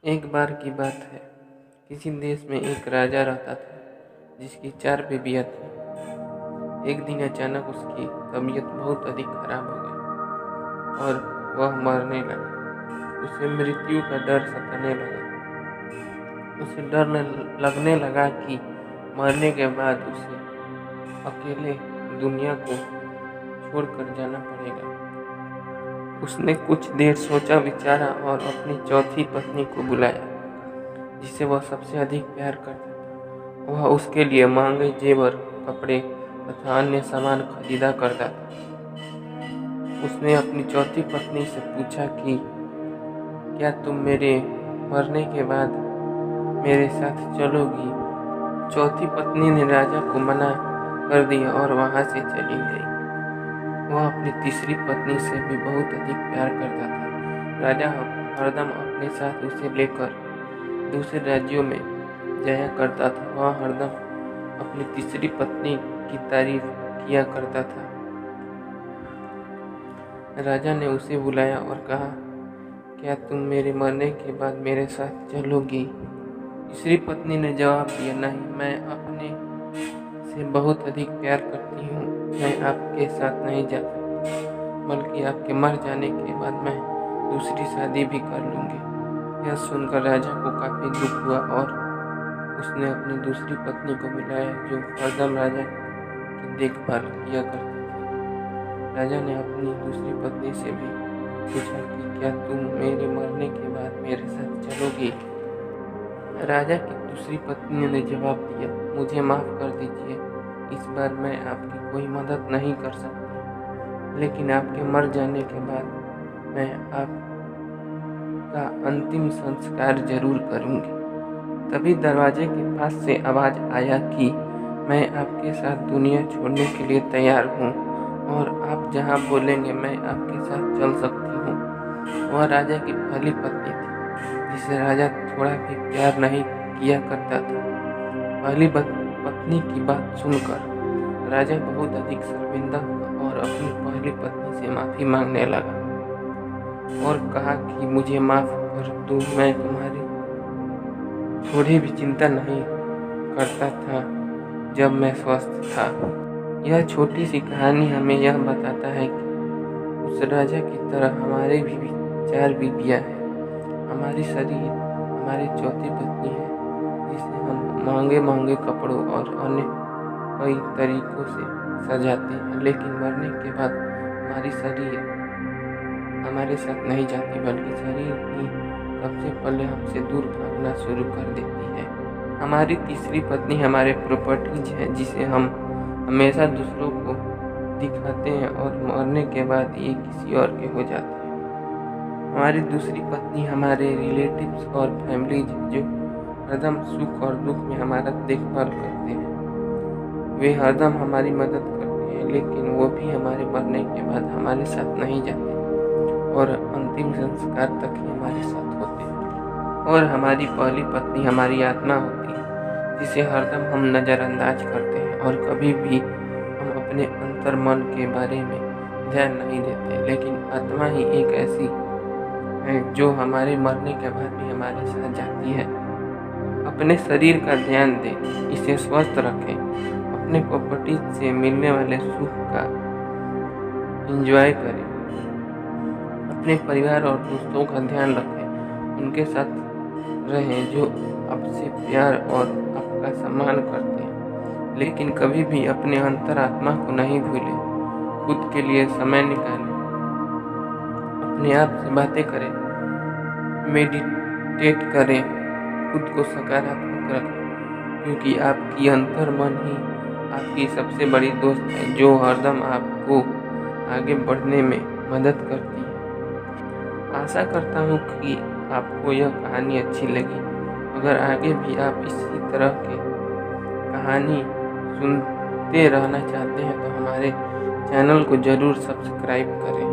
एक बार की बात है। किसी देश में एक राजा रहता था जिसकी 4 बेबियाँ थीं। एक दिन अचानक उसकी तबीयत बहुत अधिक खराब हो गई और वह मरने लगा। उसे मृत्यु का डर सताने लगा। उसे डर लगने लगा कि मरने के बाद उसे अकेले दुनिया को छोड़कर जाना पड़ेगा। उसने कुछ देर सोचा विचारा और अपनी चौथी पत्नी को बुलाया, जिसे वह सबसे अधिक प्यार करता था। वह उसके लिए महंगे जेवर, कपड़े तथा अन्य सामान खरीदा करता था। उसने अपनी चौथी पत्नी से पूछा कि क्या तुम मेरे मरने के बाद मेरे साथ चलोगी? चौथी पत्नी ने राजा को मना कर दिया और वहां से चली गई। वह अपनी तीसरी पत्नी से भी बहुत अधिक प्यार करता था। राजा हरदम अपने साथ उसे लेकर दूसरे राज्यों में जाया करता था। वह हरदम अपनी तीसरी पत्नी की तारीफ किया करता था। राजा ने उसे बुलाया और कहा, क्या तुम मेरे मरने के बाद मेरे साथ चलोगी? तीसरी पत्नी ने जवाब दिया, नहीं, मैं अपने से बहुत अधिक प्यार करती हूँ। मैं आपके साथ नहीं जा सकती, बल्कि आपके मर जाने के बाद मैं दूसरी शादी भी कर लूँगी। यह सुनकर राजा को काफ़ी दुख हुआ और उसने अपनी दूसरी पत्नी को बुलाया, जो हरदम राजा की देखभाल किया करती थी। राजा ने अपनी दूसरी पत्नी से भी पूछा कि क्या तुम मेरे मरने के बाद मेरे साथ चलोगी? राजा की दूसरी पत्नी ने जवाब दिया, मुझे माफ़ कर दीजिए, इस बार मैं आपकी कोई मदद नहीं कर सकती, लेकिन आपके मर जाने के बाद मैं आपका अंतिम संस्कार जरूर करूंगी। तभी दरवाजे के पास से आवाज़ आया कि मैं आपके साथ दुनिया छोड़ने के लिए तैयार हूँ और आप जहाँ बोलेंगे मैं आपके साथ चल सकती हूँ। वह राजा की पहली पत्नी थी, जिसे राजा थोड़ा भी प्यार नहीं किया करता था। पहली पत्नी की बात सुनकर राजा बहुत अधिक शर्मिंदा हुआ और अपनी पहली पत्नी से माफ़ी मांगने लगा और कहा कि मुझे माफ़ कर दो, मैं तुम्हारी थोड़ी भी चिंता नहीं करता था जब मैं स्वस्थ था। यह छोटी सी कहानी हमें यह बताता है कि उस राजा की तरह हमारे भी 4 बीवियाँ हैं। हमारी शरीर हमारी चौथी पत्नी है, जिसे हम महंगे कपड़ों और अन्य कई तरीकों से सजाते हैं, लेकिन मरने के बाद हमारी शरीर हमारे साथ नहीं जाती, बल्कि शरीर ही सबसे पहले हमसे दूर भागना शुरू कर देती है। हमारी तीसरी पत्नी हमारे प्रॉपर्टीज है, जिसे हम हमेशा दूसरों को दिखाते हैं और मरने के बाद ये किसी और के हो जाते हैं। हमारी दूसरी पत्नी हमारे रिलेटिव्स और फैमिलीज, जो हरदम सुख और दुख में हमारा देखभाल करते हैं। वे हरदम हमारी मदद करते हैं, लेकिन वो भी हमारे मरने के बाद हमारे साथ नहीं जाते और अंतिम संस्कार तक ही हमारे साथ होते हैं। और हमारी पहली पत्नी हमारी आत्मा होती है, जिसे हरदम हम नज़रअंदाज करते हैं और कभी भी हम अपने अंतर मन के बारे में ध्यान नहीं देते। लेकिन आत्मा ही एक ऐसी है जो हमारे मरने के बाद भी हमारे साथ जाती है। अपने शरीर का ध्यान दें, इसे स्वस्थ रखें, अपने प्रॉपर्टी से मिलने वाले सुख का एंजॉय करें, अपने परिवार और दोस्तों का ध्यान रखें, उनके साथ रहें जो आपसे प्यार और आपका सम्मान करते हैं, लेकिन कभी भी अपने अंतरात्मा को नहीं भूलें। खुद के लिए समय निकालें, अपने आप से बातें करें, मेडिटेट करें, खुद को सकारात्मक रखें, क्योंकि आपकी अंतर मन ही आपकी सबसे बड़ी दोस्त है, जो हरदम आपको आगे बढ़ने में मदद करती है। आशा करता हूँ कि आपको यह कहानी अच्छी लगी। अगर आगे भी आप इसी तरह के कहानी सुनते रहना चाहते हैं तो हमारे चैनल को ज़रूर सब्सक्राइब करें।